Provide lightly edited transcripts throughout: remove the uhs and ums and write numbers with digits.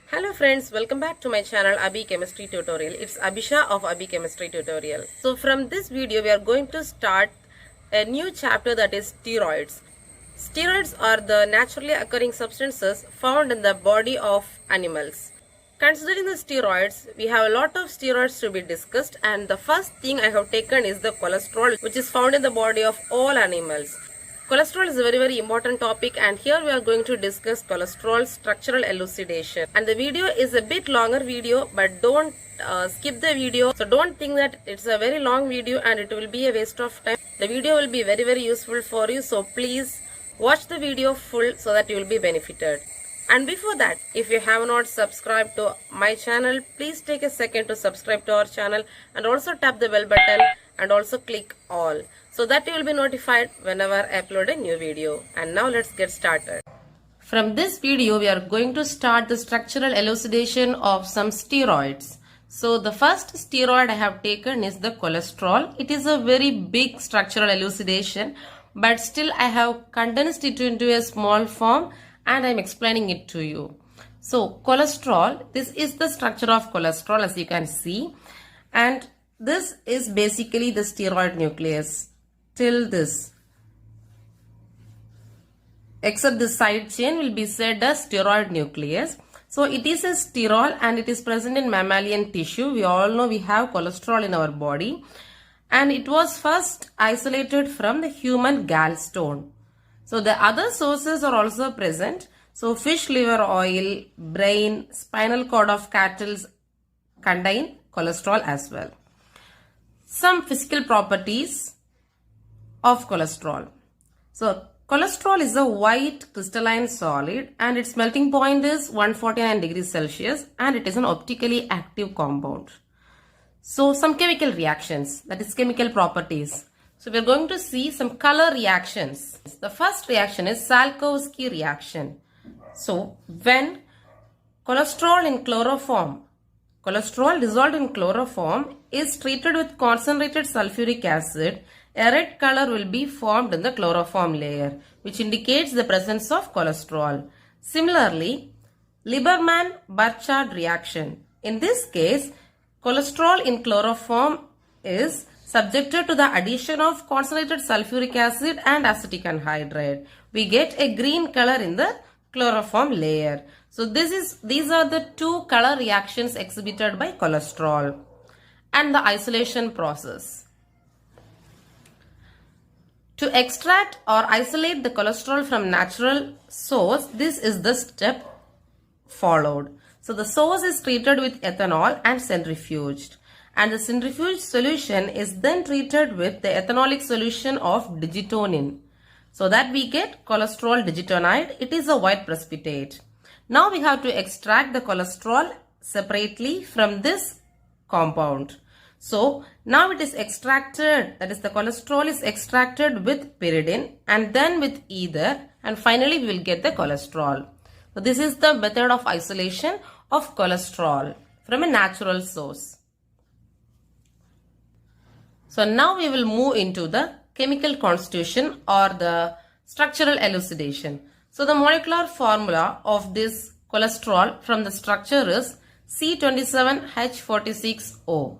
Hello friends, welcome back to my channel Abi Chemistry Tutorial. It's Abisha of Abi Chemistry Tutorial. So from this video we are going to start a new chapter, that is steroids. Steroids are the naturally occurring substances found in the body of animals. Considering the steroids, we have a lot of steroids to be discussed, and the first thing I have taken is the cholesterol, which is found in the body of all animals. Cholesterol is a very important topic, and here we are going to discuss cholesterol structural elucidation. And the video is a bit longer video, but don't skip the video. So don't think that it's a very long video and it will be a waste of time. The video will be very useful for you, so please watch the video full so that you will be benefited. And before that, if you have not subscribed to my channel, please take a second to subscribe to our channel and also tap the bell button and also click all, so that you will be notified whenever I upload a new video. And now let's get started. From this video, we are going to start the structural elucidation of some steroids. So the first steroid I have taken is the cholesterol. It is a very big structural elucidation, but still I have condensed it into a small form and I am explaining it to you. So cholesterol, this is the structure of cholesterol as you can see, and this is basically the steroid nucleus till this. Except the side chain will be said as steroid nucleus. So it is a sterol and it is present in mammalian tissue. We all know we have cholesterol in our body, and it was first isolated from the human gallstone. So the other sources are also present. So fish liver oil, brain, spinal cord of cattle contain cholesterol as well. Some physical properties of cholesterol. So cholesterol is a white crystalline solid and its melting point is 149 degrees Celsius, and it is an optically active compound. So some chemical reactions, that is chemical properties. So we are going to see some color reactions. The first reaction is Salkowski reaction. So when cholesterol in chloroform, cholesterol dissolved in chloroform is treated with concentrated sulfuric acid, a red color will be formed in the chloroform layer, which indicates the presence of cholesterol. Similarly, Lieberman-Burchard reaction. In this case, cholesterol in chloroform is subjected to the addition of concentrated sulfuric acid and acetic anhydride. We get a green color in the chloroform layer. So these are the two color reactions exhibited by cholesterol. And the isolation process. To extract or isolate the cholesterol from natural source, this is the step followed. So the source is treated with ethanol and centrifuged, and the centrifuged solution is then treated with the ethanolic solution of digitonin, so that we get cholesterol digitonide. It is a white precipitate. Now we have to extract the cholesterol separately from this compound. So now it is extracted, that is the cholesterol is extracted with pyridine and then with ether, and finally we will get the cholesterol. So this is the method of isolation of cholesterol from a natural source. So now we will move into the chemical constitution or the structural elucidation. So the molecular formula of this cholesterol from the structure is C27H46O.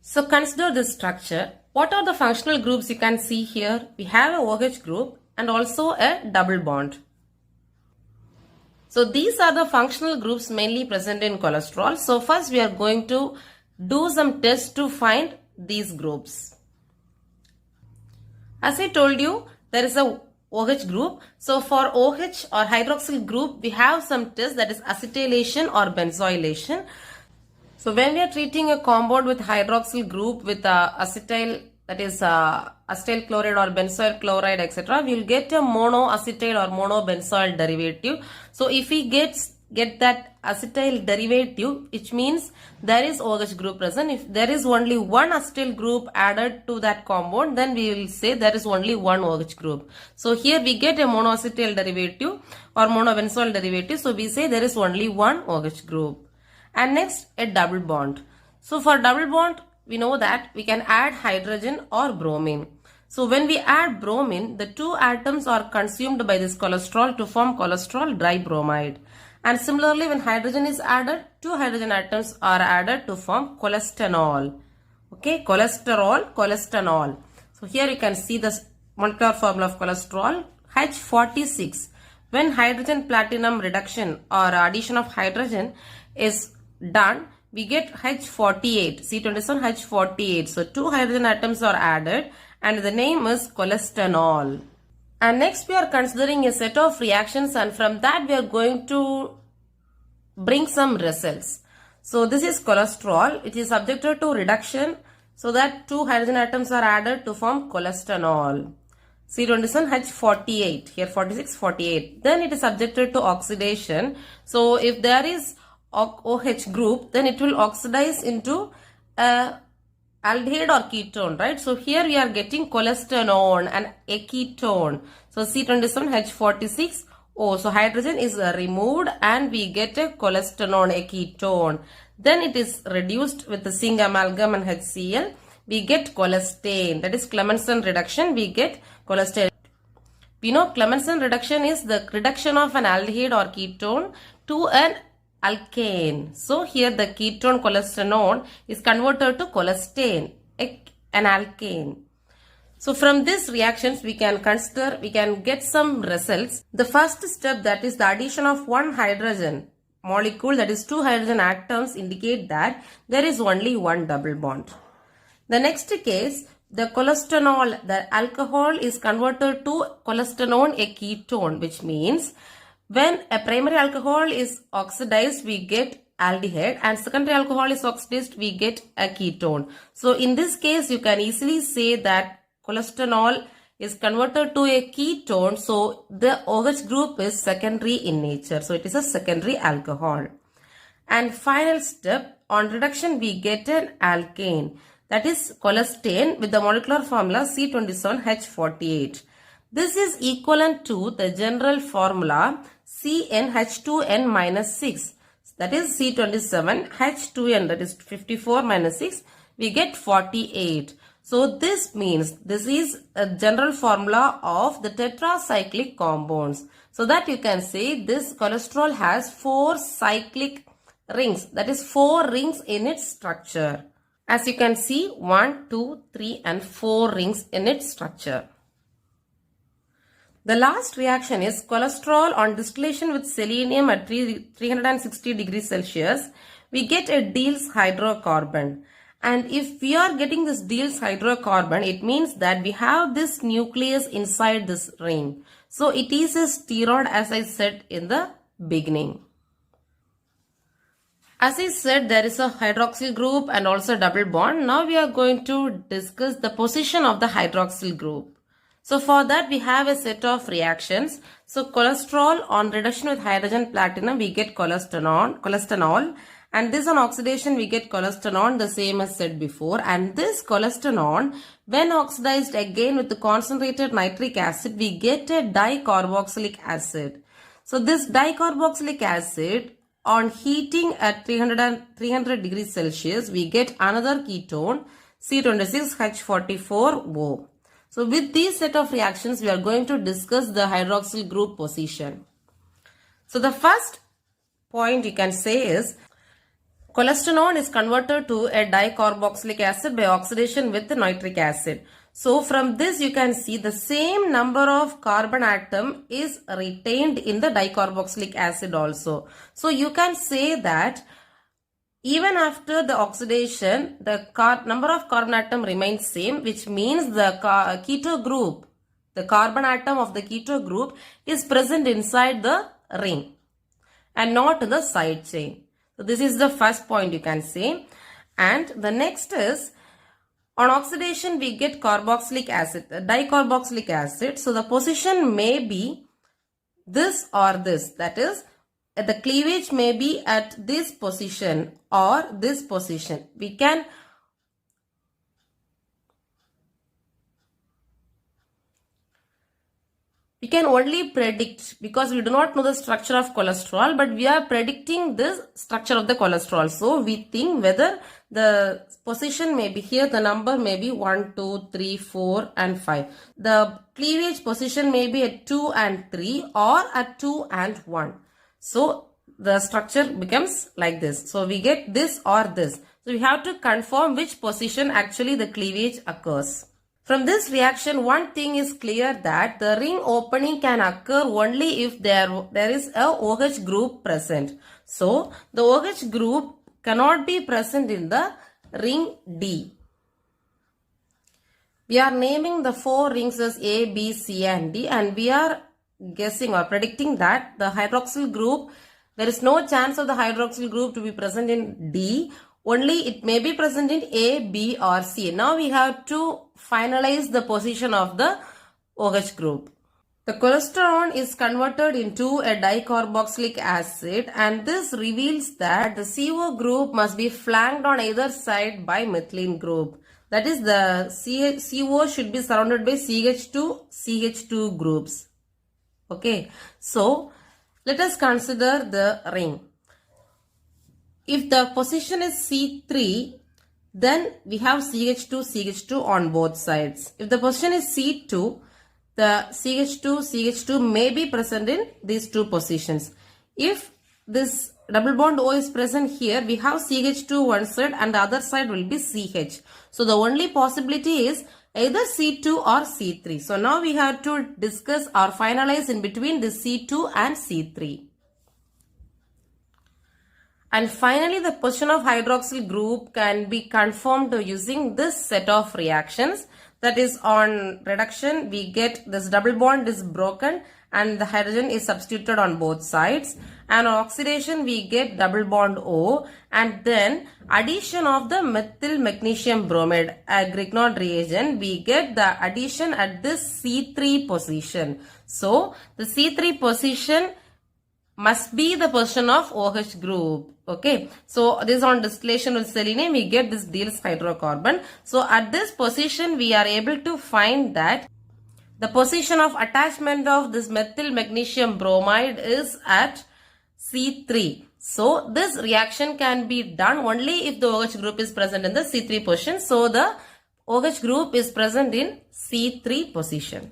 So consider this structure. What are the functional groups you can see here? We have a OH group and also a double bond. So these are the functional groups mainly present in cholesterol. So first we are going to do some tests to find these groups. As I told you, there is a OH group. So for OH or hydroxyl group, we have some tests, that is acetylation or benzoylation. So when we are treating a compound with hydroxyl group with acetyl, that is acetyl chloride or benzoyl chloride, etc., we will get a monoacetyl or monobenzoyl derivative. So if we get that acetyl derivative, which means there is OH group present. If there is only one acetyl group added to that compound, then we will say there is only one OH group. So here we get a monoacetyl derivative or monobenzoyl derivative. So we say there is only one OH group. And next, a double bond. So for double bond, we know that we can add hydrogen or bromine. So when we add bromine, the two atoms are consumed by this cholesterol to form cholesterol dibromide. And similarly, when hydrogen is added, two hydrogen atoms are added to form cholestanol. Okay, cholestanol. So here you can see the molecular formula of cholesterol, H46. When hydrogen platinum reduction or addition of hydrogen is done, we get H48, C27, H48. So two hydrogen atoms are added and the name is cholestanol. And next we are considering a set of reactions, and from that we are going to bring some results. So this is cholesterol. It is subjected to reduction so that two hydrogen atoms are added to form cholestanol. C27, H48, here 46, 48. Then it is subjected to oxidation. So if there is OH group, then it will oxidize into a aldehyde or ketone, right? So here we are getting cholestanol and a ketone. So C27, H46, O. So hydrogen is removed and we get a cholestanol, a ketone. Then it is reduced with the zinc amalgam and HCl. We get cholestane. That is Clemmensen reduction. We get cholestane. We know Clemmensen reduction is the reduction of an aldehyde or ketone to an alkane. So here the ketone cholestanol is converted to cholestane, an alkane. So from these reactions we can get some results. The first step, that is the addition of one hydrogen molecule, that is two hydrogen atoms, indicate that there is only one double bond. The next case, the cholestanol, the alcohol is converted to cholestanol, a ketone, which means when a primary alcohol is oxidized, we get aldehyde, and secondary alcohol is oxidized, we get a ketone. So in this case, you can easily say that cholestanol is converted to a ketone. So the OH group is secondary in nature. So it is a secondary alcohol. And final step, on reduction, we get an alkane. That is cholestane with the molecular formula C27H48. This is equivalent to the general formula CnH2n-6. That is C27H2n, that is 54 minus 6. We get 48. So this means this is a general formula of the tetracyclic compounds. So that you can say this cholesterol has 4 cyclic rings. That is 4 rings in its structure. As you can see, 1, 2, 3 and 4 rings in its structure. The last reaction is cholesterol on distillation with selenium at 360 degrees Celsius. We get a Diels hydrocarbon. And if we are getting this Diels hydrocarbon, it means that we have this nucleus inside this ring. So it is a steroid, as I said in the beginning. As I said, there is a hydroxyl group and also a double bond. Now we are going to discuss the position of the hydroxyl group. So for that we have a set of reactions. So cholesterol on reduction with hydrogen platinum, we get cholestanol, and this on oxidation we get cholestanol, the same as said before. And this cholestanol, when oxidized again with the concentrated nitric acid, we get a dicarboxylic acid. So this dicarboxylic acid, on heating at 300 degrees Celsius, we get another ketone, C26H44O. So with these set of reactions, we are going to discuss the hydroxyl group position. So the first point you can say is, cholestanol is converted to a dicarboxylic acid by oxidation with nitric acid. So from this you can see the same number of carbon atom is retained in the dicarboxylic acid also. So you can say that even after the oxidation, the number of carbon atom remains same, which means the keto group, the carbon atom of the keto group is present inside the ring and not in the side chain. So this is the first point you can say. And the next is, on oxidation we get carboxylic acid, dicarboxylic acid. So the position may be this or this, that is the cleavage may be at this position or this position. We can We can only predict because we do not know the structure of cholesterol, but we are predicting this structure of the cholesterol. So we think whether the position may be here, the number may be 1, 2, 3, 4 and 5. The cleavage position may be at 2 and 3 or at 2 and 1. So the structure becomes like this. So we get this or this. So we have to confirm which position actually the cleavage occurs. From this reaction, one thing is clear that the ring opening can occur only if there is a OH group present. So, the OH group cannot be present in the ring D. We are naming the 4 rings as A, B, C and D, and we are guessing or predicting that the hydroxyl group, there is no chance of the hydroxyl group to be present in D. Only it may be present in A, B or C. Now we have to finalize the position of the OH group. The cholesterol is converted into a dicarboxylic acid, and this reveals that the CO group must be flanked on either side by methylene group. That is, the CO should be surrounded by CH2 groups. Okay, so let us consider the ring. If the position is C3, then we have CH2 on both sides. If the position is C2, the CH2 may be present in these two positions. If this double bond O is present here, we have CH2 one side and the other side will be CH. So the only possibility is either C2 or C3. So now we have to discuss or finalize in between this C2 and C3. And finally, the position of hydroxyl group can be confirmed using this set of reactions. That is, on reduction, we get this double bond is broken and the hydrogen is substituted on both sides. And on oxidation, we get double bond O, and then addition of the methyl magnesium bromide, a Grignard reagent, we get the addition at this C3 position. So, the C3 position must be the position of OH group. Okay, so this on distillation with selenium, we get this Diels hydrocarbon. So at this position, we are able to find that the position of attachment of this methyl magnesium bromide is at C3. So this reaction can be done only if the OH group is present in the C3 position. So the OH group is present in C3 position.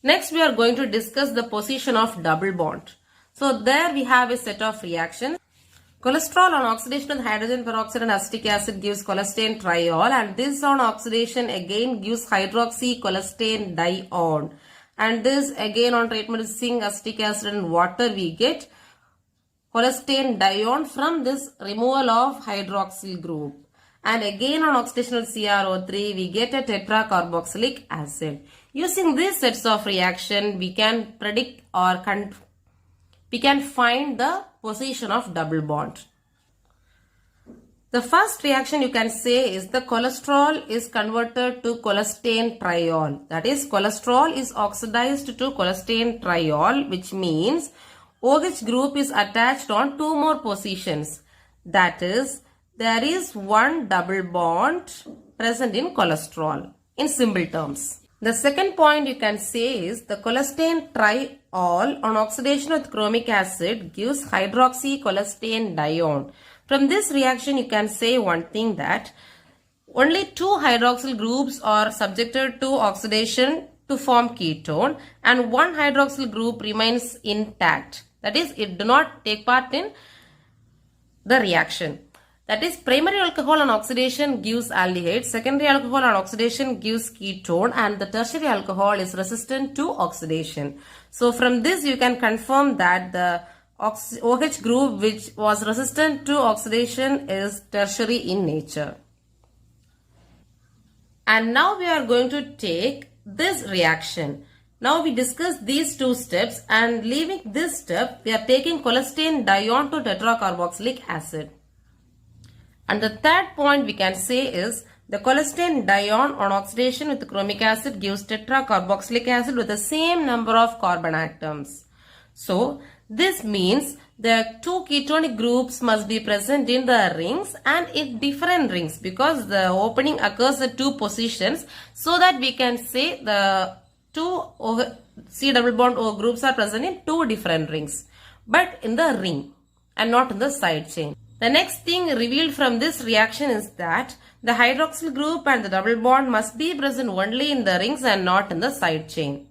Next, we are going to discuss the position of double bond. So there we have a set of reactions. Cholesterol on oxidation with hydrogen peroxide and acetic acid gives cholestane triol, and this on oxidation again gives hydroxycholestane dione. And this again on treatment with zinc, acetic acid and water, we get cholestane dione from this removal of hydroxyl group. And again on oxidation with CrO3, we get a tetracarboxylic acid. Using these sets of reaction, we can predict or we can find the position of double bond. The first reaction you can say is the cholesterol is converted to cholestane triol. That is, cholesterol is oxidized to cholestane triol, which means OH group is attached on 2 more positions. That is, there is one double bond present in cholesterol in simple terms. The second point you can say is the cholestane triol on oxidation with chromic acid gives hydroxycholestane dione. From this reaction you can say one thing, that only 2 hydroxyl groups are subjected to oxidation to form ketone and 1 hydroxyl group remains intact. That is, it do not take part in the reaction. That is, primary alcohol on oxidation gives aldehyde, secondary alcohol on oxidation gives ketone, and the tertiary alcohol is resistant to oxidation. So from this you can confirm that the OH group which was resistant to oxidation is tertiary in nature. And now we are going to take this reaction. Now we discuss these 2 steps, and leaving this step, we are taking cholestane dione to tetracarboxylic acid. And the third point we can say is the cholestane dione on oxidation with chromic acid gives tetracarboxylic acid with the same number of carbon atoms. So this means the 2 ketonic groups must be present in the rings and in different rings, because the opening occurs at 2 positions, so that we can say the C double bond O groups are present in two different rings, but in the ring and not in the side chain. The next thing revealed from this reaction is that the hydroxyl group and the double bond must be present only in the rings and not in the side chain.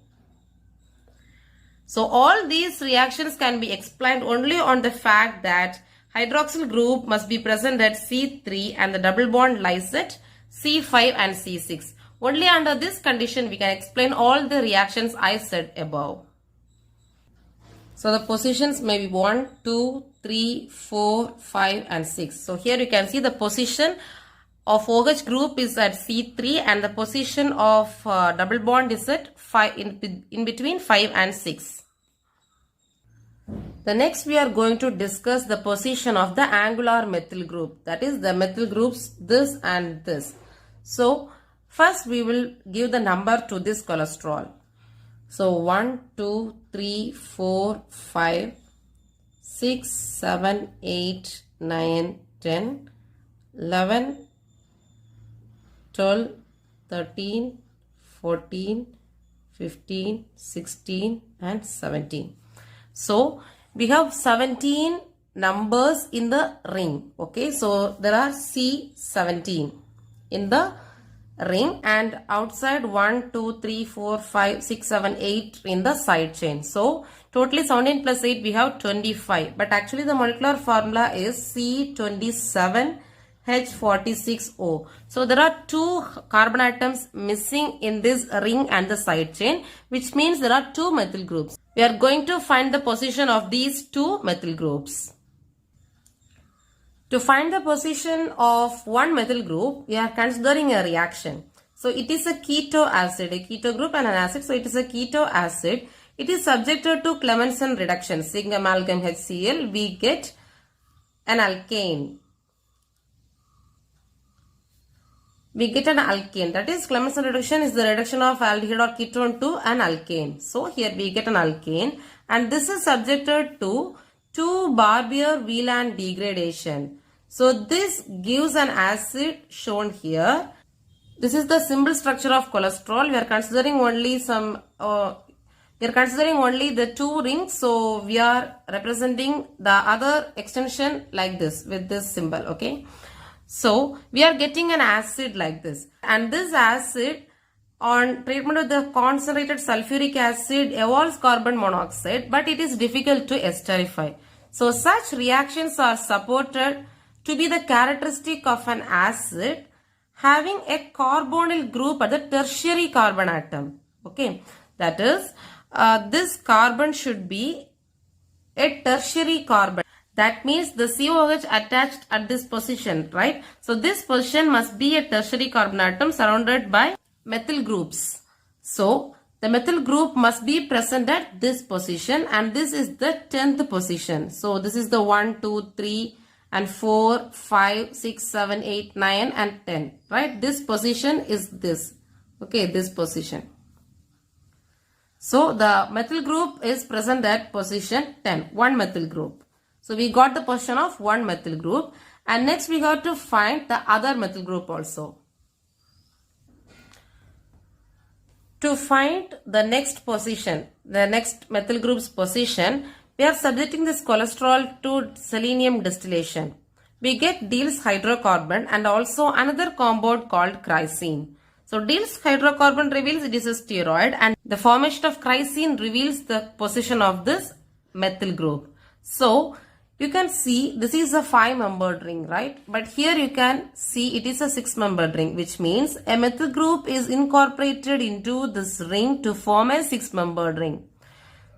So all these reactions can be explained only on the fact that hydroxyl group must be present at C3 and the double bond lies at C5 and C6. Only under this condition we can explain all the reactions I said above. So the positions may be 1, 2, 3, 4, 5 and 6. So here you can see the position of OH group is at C3 and the position of double bond is at 5 in between 5 and 6. The next we are going to discuss the position of the angular methyl group, that is the methyl groups this and this. So first we will give the number to this cholesterol. So 1, 2, 3, 4, 5, 6, 7, 8, 9, 10, 11, 12, 13, 14, 15, 16 and 17. So we have 17 numbers in the ring. Okay, so there are C17 in the ring and outside 1, 2, 3, 4, 5, 6, 7, 8 in the side chain. So totally 17 plus 8 we have 25. But actually the molecular formula is C27H46O. So there are two carbon atoms missing in this ring and the side chain, which means there are two methyl groups. We are going to find the position of these two methyl groups. To find the position of one methyl group, we are considering a reaction. So it is a keto acid, a keto group and an acid. So it is a keto acid. It is subjected to Clemmensen reduction, zinc amalgam HCl. We get an alkane. We get an alkane. That is, Clemmensen reduction is the reduction of aldehyde or ketone to an alkane. So here we get an alkane and this is subjected to 2-Barbier-Wieland degradation. So this gives an acid shown here. This is the simple structure of cholesterol. We are considering only the two rings. So we are representing the other extension like this with this symbol. Okay. So we are getting an acid like this, and this acid on treatment with the concentrated sulfuric acid evolves carbon monoxide, but it is difficult to esterify. So such reactions are supported to be the characteristic of an acid having a carbonyl group at the tertiary carbon atom. Okay, that is, this carbon should be a tertiary carbon. That means the COH attached at this position, right? So this position must be a tertiary carbon atom surrounded by methyl groups. So the methyl group must be present at this position and this is the 10th position. So this is the 1, 2, 3 and 4, 5, 6, 7, 8, 9 and 10, right? This position is this. Okay, this position. So the methyl group is present at position 10, one methyl group. So we got the position of one methyl group and next we got to find the other methyl group also. To find the next position, the next methyl group's position, we are subjecting this cholesterol to selenium distillation. We get Diels hydrocarbon and also another compound called chrysene. So Diels hydrocarbon reveals it is a steroid and the formation of chrysene reveals the position of this methyl group. So you can see this is a 5-membered ring, right? But here you can see it is a 6-membered ring, which means a methyl group is incorporated into this ring to form a 6-membered ring.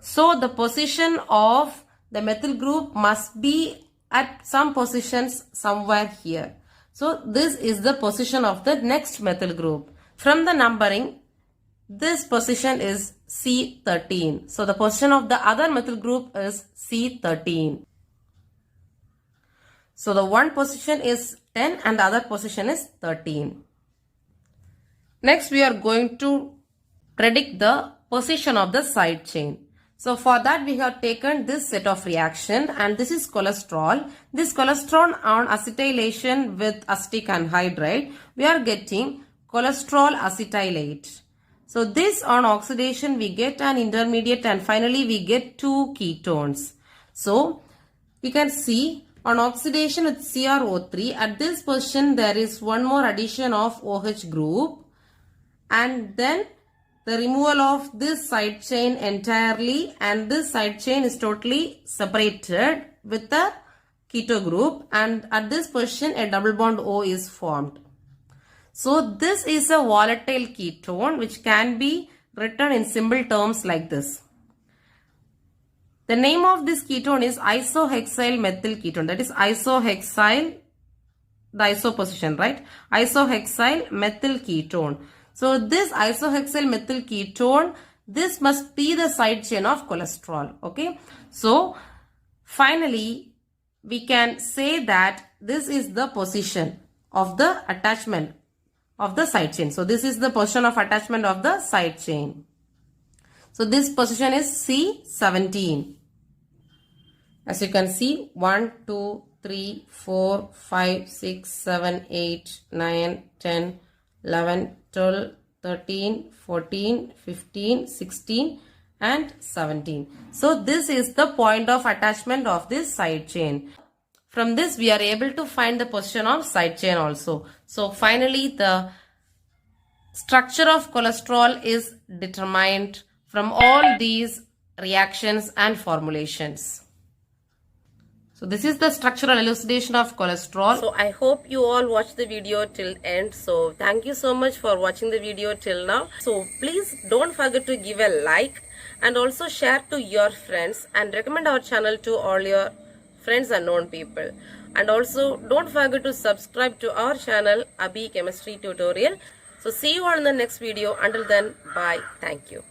So the position of the methyl group must be at some positions somewhere here. So this is the position of the next methyl group. From the numbering, this position is C13. So the position of the other methyl group is C13. So the one position is 10 and the other position is 13. Next we are going to predict the position of the side chain. So for that we have taken this set of reaction and this is cholesterol. This cholesterol on acetylation with acetic anhydride, we are getting cholesterol acetylate. So this on oxidation we get an intermediate and finally we get two ketones. So we can see on oxidation with CrO3 at this position there is one more addition of OH group and then the removal of this side chain entirely and this side chain is totally separated with the keto group and at this position a double bond O is formed. So this is a volatile ketone which can be written in simple terms like this. The name of this ketone is isohexyl methyl ketone. That is isohexyl, the iso position, right? Isohexyl methyl ketone. So this isohexyl methyl ketone, this must be the side chain of cholesterol. Okay. So finally we can say that this is the position of the attachment of the side chain. So this is the position of attachment of the side chain. So this position is C17. As you can see 1, 2, 3, 4, 5, 6, 7, 8, 9, 10, 11, 12, 13, 14, 15, 16 and 17. So this is the point of attachment of this side chain. From this we are able to find the position of side chain also. So finally the structure of cholesterol is determined from all these reactions and formulations. So this is the structural elucidation of cholesterol. So I hope you all watched the video till end. So thank you so much for watching the video till now. So please don't forget to give a like and also share to your friends and recommend our channel to all your friends and known people. And also don't forget to subscribe to our channel Abi Chemistry Tutorial. So see you all in the next video. Until then, bye. Thank you.